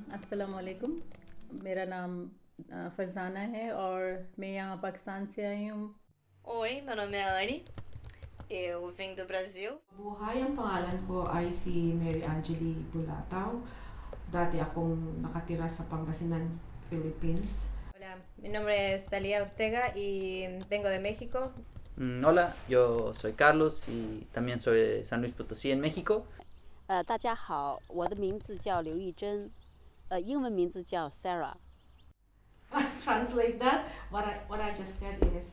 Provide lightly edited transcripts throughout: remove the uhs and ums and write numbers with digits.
अस्सलाम वालेकुम, मेरा नाम फरजाना है और मैं यहाँ पाकिस्तान से आई हूँ. Oi, meu nome é Anne, eu venho do Brasil. Buhay, ang pangalan ko ay si Maria Buldain. Dati akong nakatira sa Pangasinan, Philippines. Hola, mi nombre es Dalia Ortega y vengo de México. Hola, yo soy Carlos y también soy de San Luis Potosí en México. 大家好，我的名字叫刘玉珍，英文名字叫 Sarah。 Translate that. What I just said is,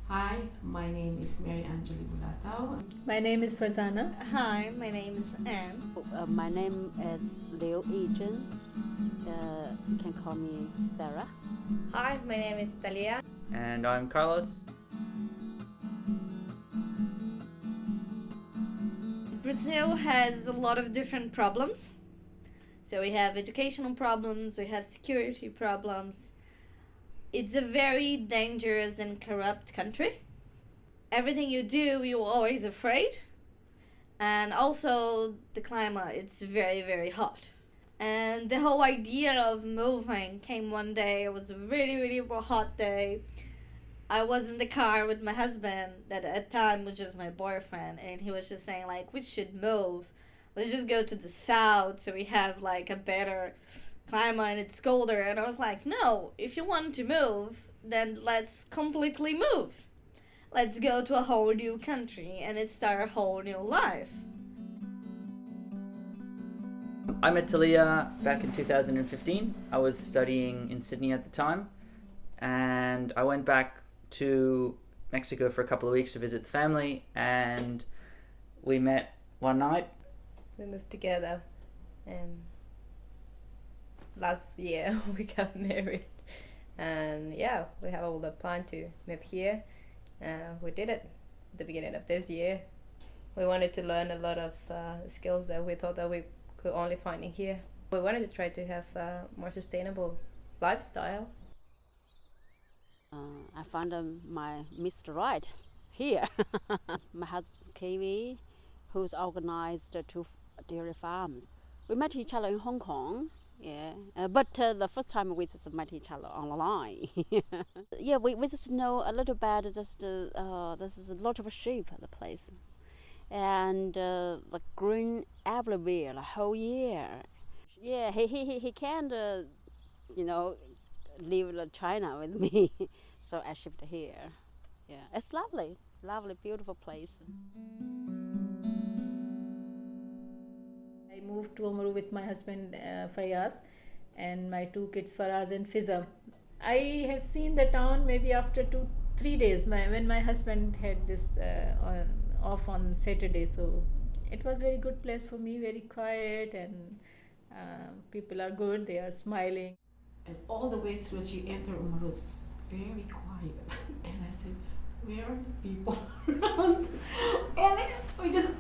hi, my name is Maria Buldain. My name is Farzana. Hi, my name is Anne. My name is Liu Yizhen. You can call me Sarah. Hi, my name is Dalia. And I'm Carlos. Brazil has a lot of different problems. So we have educational problems, we have security problems. It's a very dangerous and corrupt country. Everything you do, you're always afraid. And also the climate, it's very, very hot. And the whole idea of moving came one day. It was a really, really hot day. I was in the car with my husband that at the time was just my boyfriend, and he was just saying like, we should move. Let's just go to the south so we have like a better climate and it's colder. And I was like, no, if you want to move, then let's completely move. Let's go to a whole new country and let's start a whole new life. I met Talia back in 2015. I was studying in Sydney at the time, and I went back to Mexico for a couple of weeks to visit the family, and we met one night. We moved together and last year we got married, and yeah, we have all the plan to move here. We did it at the beginning of this year. We wanted to learn a lot of skills that we thought that we could only find in here. We wanted to try to have a more sustainable lifestyle. I found my Mr. Right here. My husband's Kiwi, who's organized 2 dairy farms. We met each other in Hong Kong, yeah. But the first time we just met each other online. Yeah, we just know a little bit. Just this is a lot of sheep at the place, and the green everywhere the whole year. Yeah, he can't, live in China with me, so I shifted here. Yeah, it's lovely, beautiful place. I moved to Oamaru with my husband Fayaz and my 2 kids Faraz and Fiza. I have seen the town maybe after 2-3 days when my husband had this off on Saturday. So it was very good place for me, very quiet, and people are good, they are smiling. And all the way through as you enter Oamaru, it's very quiet. And I said, where are the people around? And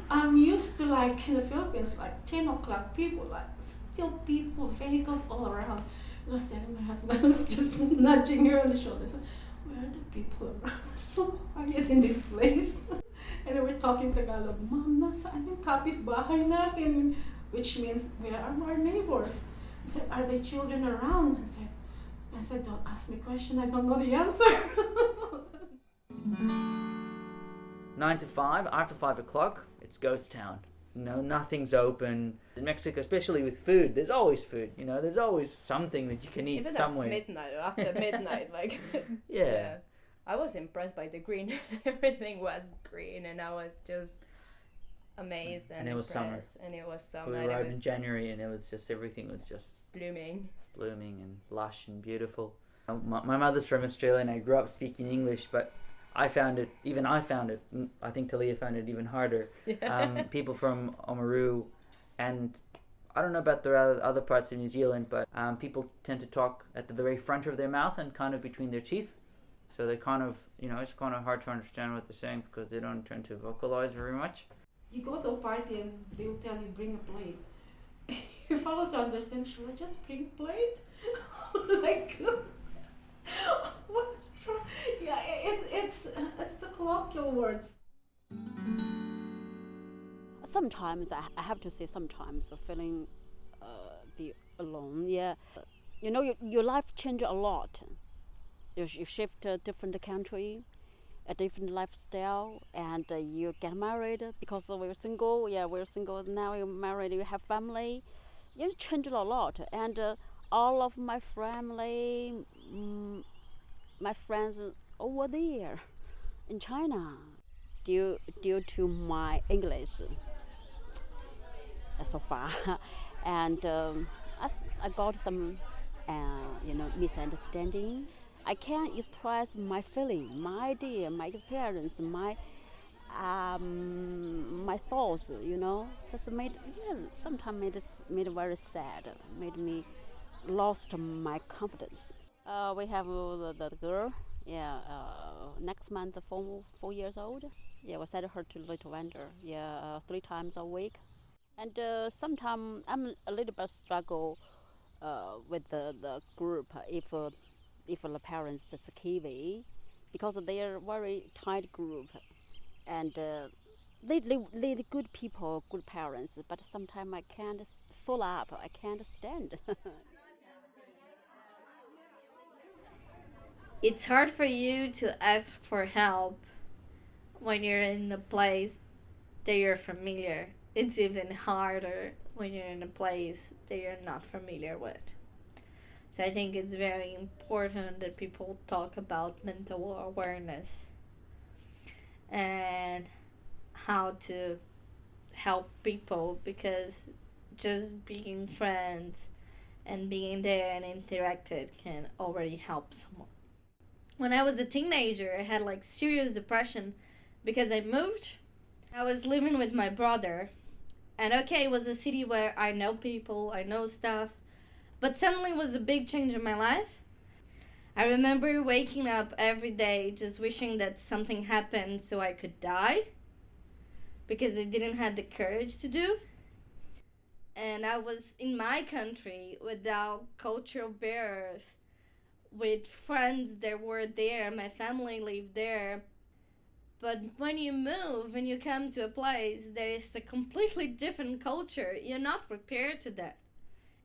I'm used to like in the Philippines, like 10 o'clock people, like still people, vehicles all around. And I was telling my husband, I was just nudging her on the shoulder. I said, where are the people around? It's so quiet in this place. And then we're talking Tagalog, Mom, nasaan yung kapitbahay natin? Which means, where are our neighbors? I said, are there children around? I said, don't ask me a question, I don't know the answer. 9 to 5, after 5 o'clock, it's ghost town. Nothing's open. In Mexico, especially with food, there's always food. There's always something that you can eat Even somewhere. at midnight or after midnight, like Yeah. I was impressed by the green. Everything was green, and I was just amazed and it was summer. impressed. And it was summer. We and it arrived was in January, and it was just everything was just blooming. blooming and lush and beautiful. My mother's from Australia, and I grew up speaking English, but I found it. I think Talia found it even harder. People from Oamaru, and I don't know about the other parts of New Zealand, but people tend to talk at the very front of their mouth and kind of between their teeth. So they kind of, it's kind of hard to understand what they're saying because they don't tend to vocalize very much. You go to a party and they will tell you bring a plate. If I were to understand, should I just bring a plate? Like, what? Yeah, it's the colloquial words. Sometimes I have to say, sometimes feeling be alone. Yeah, your life changes a lot. You shift to a different country, a different lifestyle, and you get married because we're single. Yeah, we're single now. You're married. You have family. You change a lot, and all of my family, my friends over there in China, due to my English so far, and I got some misunderstanding. I can't express my feeling, my idea, my experience, my thoughts. Just sometimes made very sad. Made me lost my confidence. We have the girl. Yeah, next month 4 years old. Yeah, we send her to Little Wonder. Yeah, 3 times a week. And sometimes I'm a little bit struggle with the group if the parents just Kiwi, because they are very tight group, and they good people, good parents, but sometimes I can't follow up. I can't stand. It's hard for you to ask for help when you're in a place that you're familiar. It's even harder when you're in a place that you're not familiar with. So I think it's very important that people talk about mental awareness and how to help people, because just being friends and being there and interacted can already help someone. When I was a teenager, I had serious depression because I moved. I was living with my brother, and it was a city where I know people, I know stuff, but suddenly it was a big change in my life. I remember waking up every day just wishing that something happened so I could die, because I didn't have the courage to do. And I was in my country without cultural barriers, with friends that were there, my family lived there. But when you move and you come to a place that is a completely different culture, you're not prepared to that.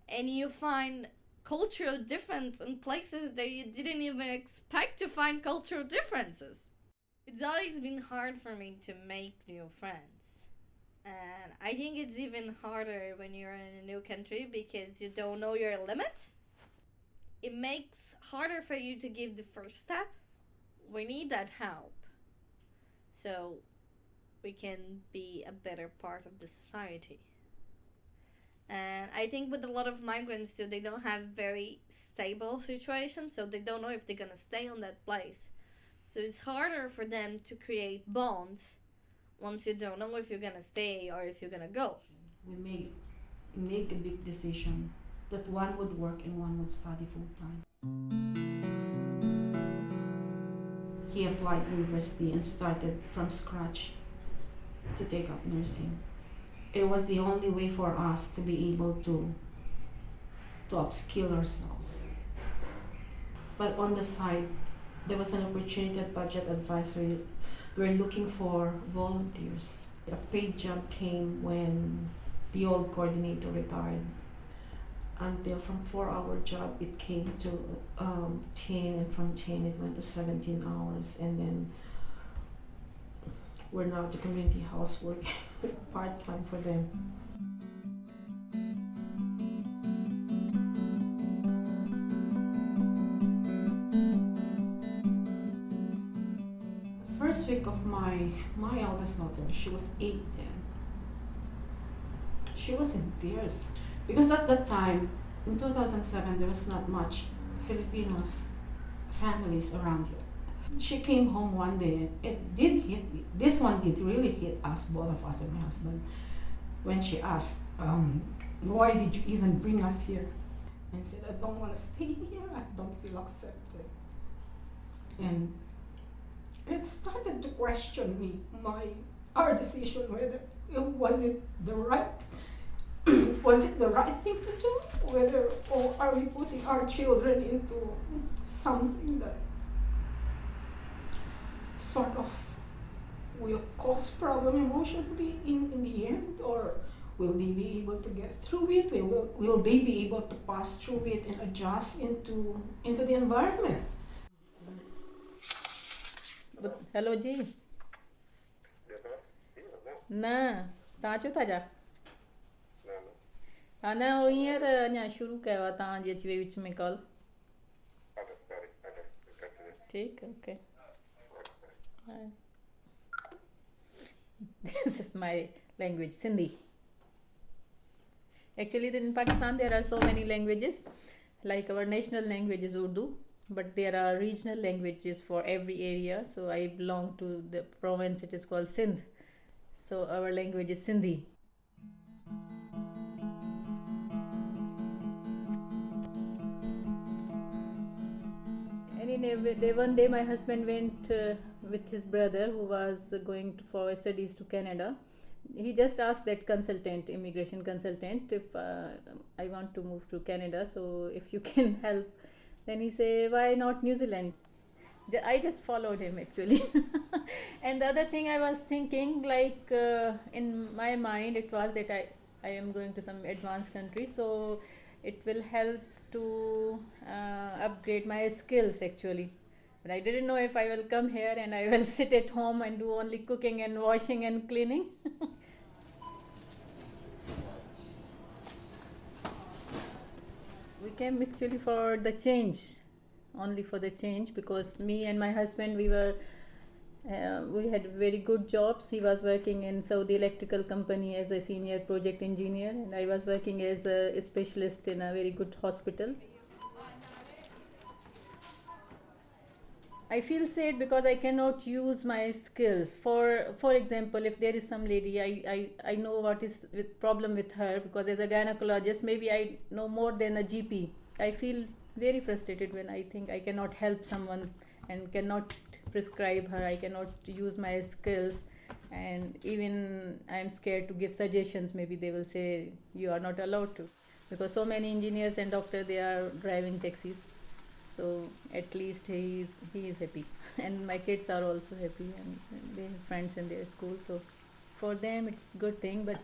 And you find cultural difference in places that you didn't even expect to find cultural differences. It's always been hard for me to make new friends. And I think it's even harder when you're in a new country because you don't know your limits. It makes harder for you to give the first step. We need that help so we can be a better part of the society. And I think with a lot of migrants too, they don't have very stable situations, so they don't know if they're gonna stay on that place. So it's harder for them to create bonds once you don't know if you're gonna stay or if you're gonna go. We make a big decision that one would work and one would study full time. He applied university and started from scratch to take up nursing. It was the only way for us to be able to upskill ourselves. But on the side, there was an opportunity at Budget Advisory. We were looking for volunteers. A paid job came when the old coordinator retired. Until from 4-hour job, it came to 10, and from 10 it went to 17 hours, and then we're now the community house work part-time for them. The first week of my eldest daughter, she was 8 then. she was in tears because at that time, in 2007, there was not much Filipinos families around here. She came home one day. It did hit me. This one did really hit us, both of us and my husband, when she asked, why did you even bring us here? And I said, I don't want to stay here. I don't feel accepted. And it started to question me, our decision, whether was it the right thing to do, or are we putting our children into something that sort of will cause problem emotionally in the end, or will they be able to get through it? Will they be able to pass through it and adjust into the environment? Hello जी ना ताचो ताजा ana o year nya शुरू कयो तां जे चे विच में call ठीक okay this is my language Sindhi. Actually in Pakistan there are so many languages, like our national language is Urdu, but there are regional languages for every area. So I belong to the province, it is called Sindh, so our language is Sindhi. One day my husband went with his brother who was going for studies to Canada. He just asked that immigration consultant, if I want to move to Canada, so if you can help. Then he said, why not New Zealand? I just followed him actually. And the other thing I was thinking, like in my mind, it was that I am going to some advanced country, so it will help to upgrade my skills actually. But I didn't know if I will come here and I will sit at home and do only cooking and washing and cleaning. We came actually for the change, only for the change, because me and my husband, we had very good jobs. He was working in Saudi electrical company as a senior project engineer, and I was working as a specialist in a very good hospital. I feel sad because I cannot use my skills. For example, if there is some lady, I know what is the problem with her, because as a gynecologist, maybe I know more than a GP. I feel very frustrated when I think I cannot help someone and cannot prescribe her. I cannot use my skills, and even I'm scared to give suggestions. Maybe they will say you are not allowed to, because so many engineers and doctors, they are driving taxis. So at least he is happy, and my kids are also happy, and they have friends in their school. So for them it's a good thing, but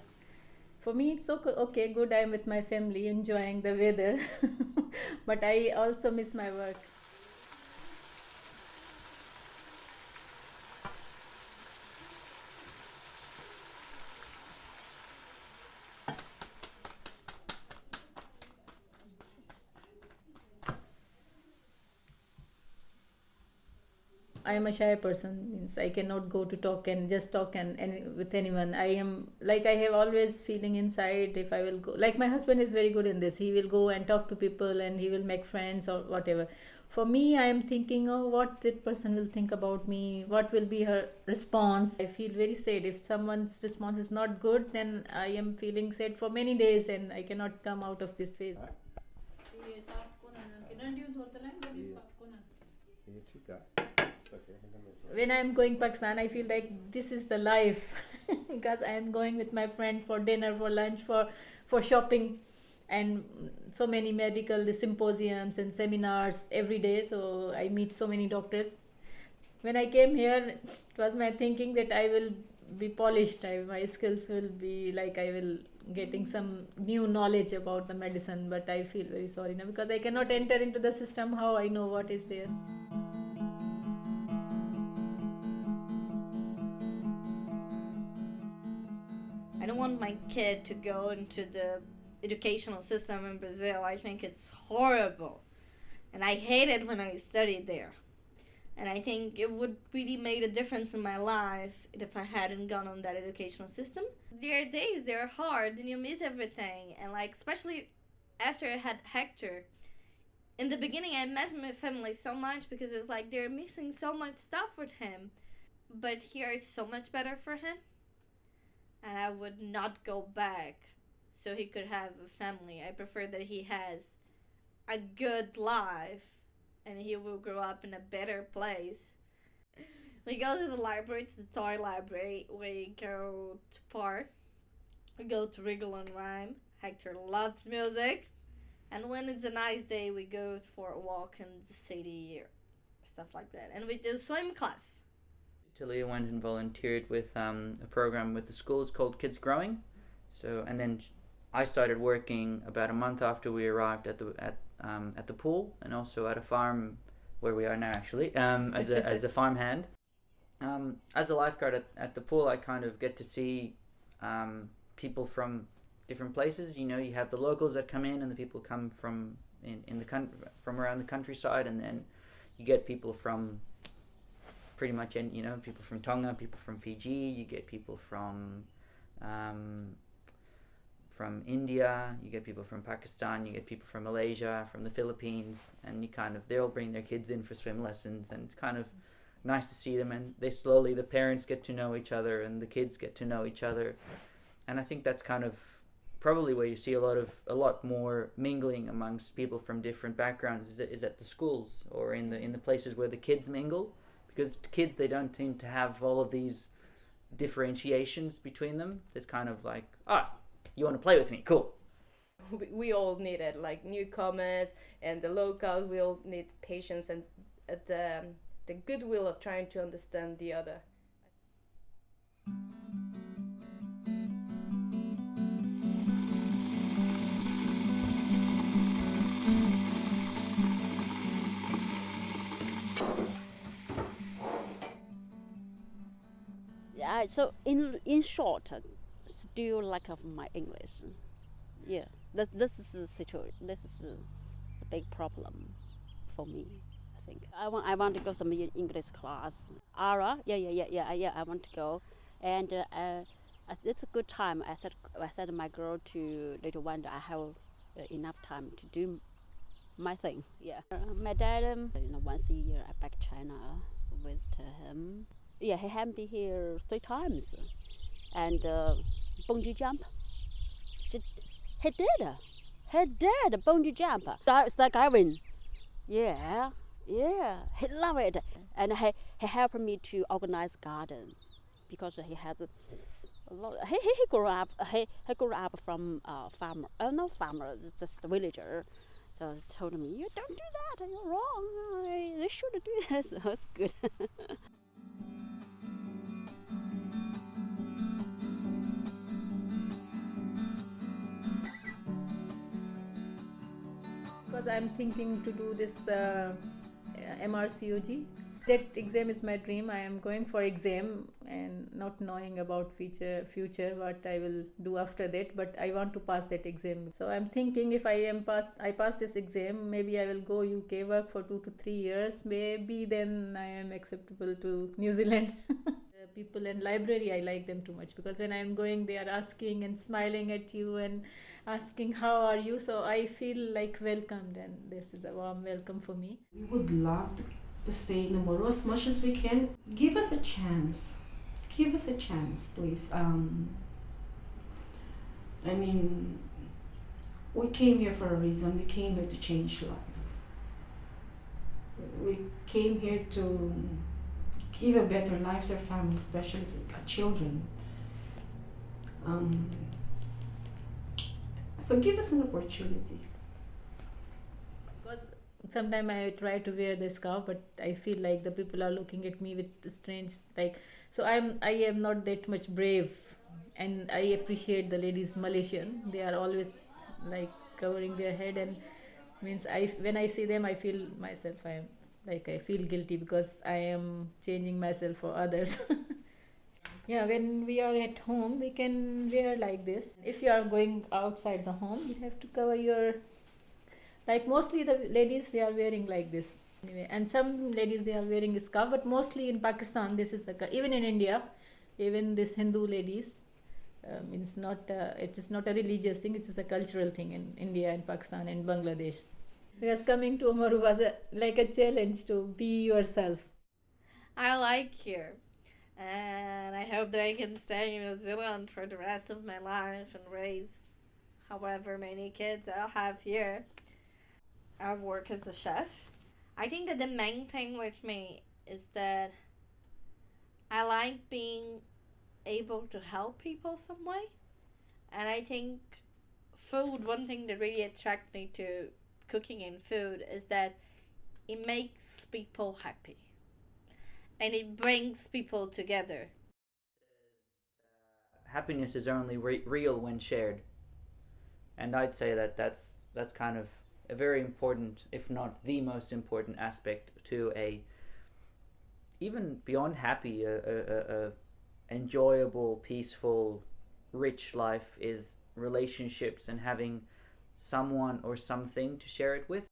for me it's okay, good. I'm with my family enjoying the weather, but I also miss my work. I am a shy person, means I cannot go to talk and with anyone. I am like, I have always feeling inside, if I will go, like my husband is very good in this. He will go and talk to people and he will make friends or whatever. For me, I am thinking, oh, what that person will think about me, what will be her response. I feel very sad. If someone's response is not good, then I am feeling sad for many days and I cannot come out of this phase. When I am going Pakistan, I feel like this is the life because I am going with my friend for dinner, for lunch, for shopping, and so many medical symposiums and seminars every day. So I meet so many doctors. When I came here, it was my thinking that I will be polished. My skills will be like, I will getting some new knowledge about the medicine. But I feel very sorry now because I cannot enter into the system. How I know what is there? I don't want my kid to go into the educational system in Brazil. I think it's horrible. And I hate it when I studied there. And I think it would really make a difference in my life if I hadn't gone on that educational system. There are days they're hard and you miss everything. And like, especially after I had Hector, in the beginning I missed my family so much because it's like they're missing so much stuff with him. But here is so much better for him. And I would not go back so he could have a family. I prefer that he has a good life and he will grow up in a better place. We go to the library, to the toy library. We go to park. We go to Wriggle and Rhyme. Hector loves music. And when it's a nice day, we go for a walk in the city or stuff like that. And we do swim class. Talia went and volunteered with a program with the schools called Kids Growing. So, and then I started working about a month after we arrived at the pool, and also at a farm where we are now, actually, as a farmhand. As a lifeguard at the pool, I kind of get to see people from different places. You know, you have the locals that come in, and the people come from from around the countryside, and then you get people from pretty much, people from Tonga, people from Fiji. You get people from India, you get people from Pakistan, you get people from Malaysia, from the Philippines, and they all bring their kids in for swim lessons, and it's kind of nice to see them, and the parents get to know each other, and the kids get to know each other, and I think that's kind of probably where you see a lot more mingling amongst people from different backgrounds is at the schools or in the places where the kids mingle, because kids, they don't seem to have all of these differentiations between them. It's kind of like, you want to play with me? Cool. We all need it, like newcomers and the locals. We all need patience and the goodwill of trying to understand the other. Yeah. So in short, still lack of my English. Yeah, this is a situation. This is a big problem for me. I think I want to go some English class. Ara, yeah. I want to go, and it's a good time. I said my girl to little one that I have enough time to do my thing. Yeah, my dad. Once a year I back China, visit him. Yeah, he had been here 3 times, and bungee jump. He did bungee jump. Skydiving. Yeah, he loved it, and he helped me to organize garden, because he has a lot. He grew up. He grew up from farmer. No farmer, just a villager. So he told me, "You don't do that. You're wrong. You should do this." So it's good. Because I'm thinking to do this MRCOG. That exam is my dream. I am going for exam and not knowing about future what I will do after that, but I want to pass that exam. So I'm thinking if I pass this exam, maybe I will go UK, work for 2 to 3 years. Maybe then I am acceptable to New Zealand. People in library, I like them too much, because when I'm going, they are asking and smiling at you and asking how are you, so I feel like welcomed, and this is a warm welcome for me. We would love to stay in Oamaru as much as we can. Give us a chance, please. We came here for a reason. We came here to change life. We came here to give a better life to our family, especially our children. So give us an opportunity. Because sometimes I try to wear the scarf, but I feel like the people are looking at me with strange, so I am not that much brave, and I appreciate the ladies Malaysian. They are always covering their head, and when I see them, I feel myself. I feel guilty because I am changing myself for others. Yeah, when we are at home, we can wear like this. If you are going outside the home, you have to cover your... mostly the ladies, they are wearing like this. Anyway, and some ladies, they are wearing a scarf, but mostly in Pakistan this is even in India, even this Hindu ladies, it's not it is not a religious thing, it is a cultural thing in India and Pakistan and Bangladesh. Because coming to Oamaru was like a challenge to be yourself. I like here, and I hope that I can stay in New Zealand for the rest of my life and raise however many kids I'll have here. I work as a chef. I think that the main thing with me is that I like being able to help people some way. And I think food, one thing that really attracts me to cooking and food is that it makes people happy. And it brings people together. Happiness is only real when shared. And I'd say that's kind of a very important, if not the most important aspect to even beyond happy, a enjoyable, peaceful, rich life is relationships and having someone or something to share it with.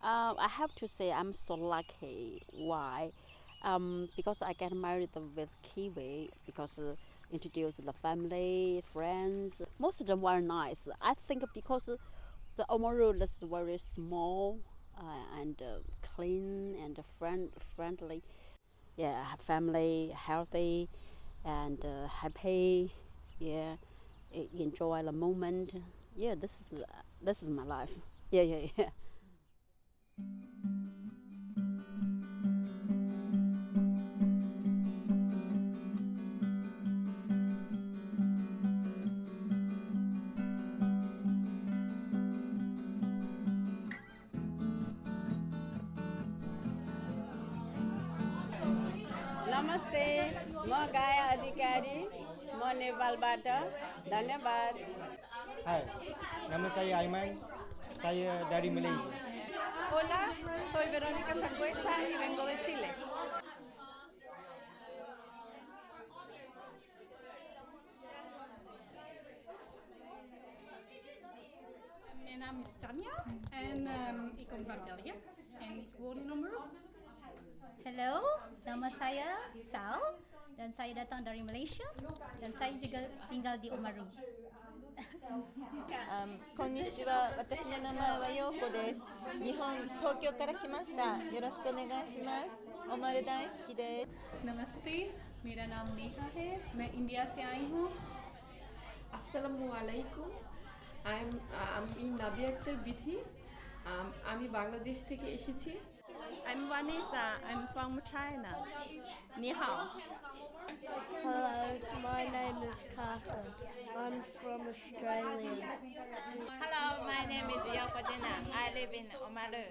I have to say I'm so lucky. Why? Because I get married with Kiwi, because introduce the family, friends. Most of them were nice. I think because the Oamaru is very small and clean and friendly. Yeah, family, healthy and happy. Yeah, enjoy the moment. Yeah, this is my life. Yeah. नमस्ते म गाया अधिकारी म नेपालबाट धन्यवाद Hai, nama saya Aiman. Saya dari Malaysia. Hola, soy Verónica Sangüesa y vengo de Chile. Mijn naam is Tanja en ik kom van België en ik woon in Oamaru. Hello, nama saya Sal dan saya datang dari Malaysia dan saya juga tinggal di Oamaru. こんにちは。私の名前は陽子です。東京から来ました。よろしくお願いします。おまる大好きです。 नमस्ते, मेरा नाम नेहा है, मैं India से आई हूँ. আসসালামুয়ালাইকুম আমি নাবিয়া আক্তার বিথি আমি বাংলাদেশ থেকে এসেছি. I'm Vanessa. I'm from China. Ni hao. Hello, my name is Carter. I'm from Australia. Hello, my name is Yoko Dina. I live in Oamaru.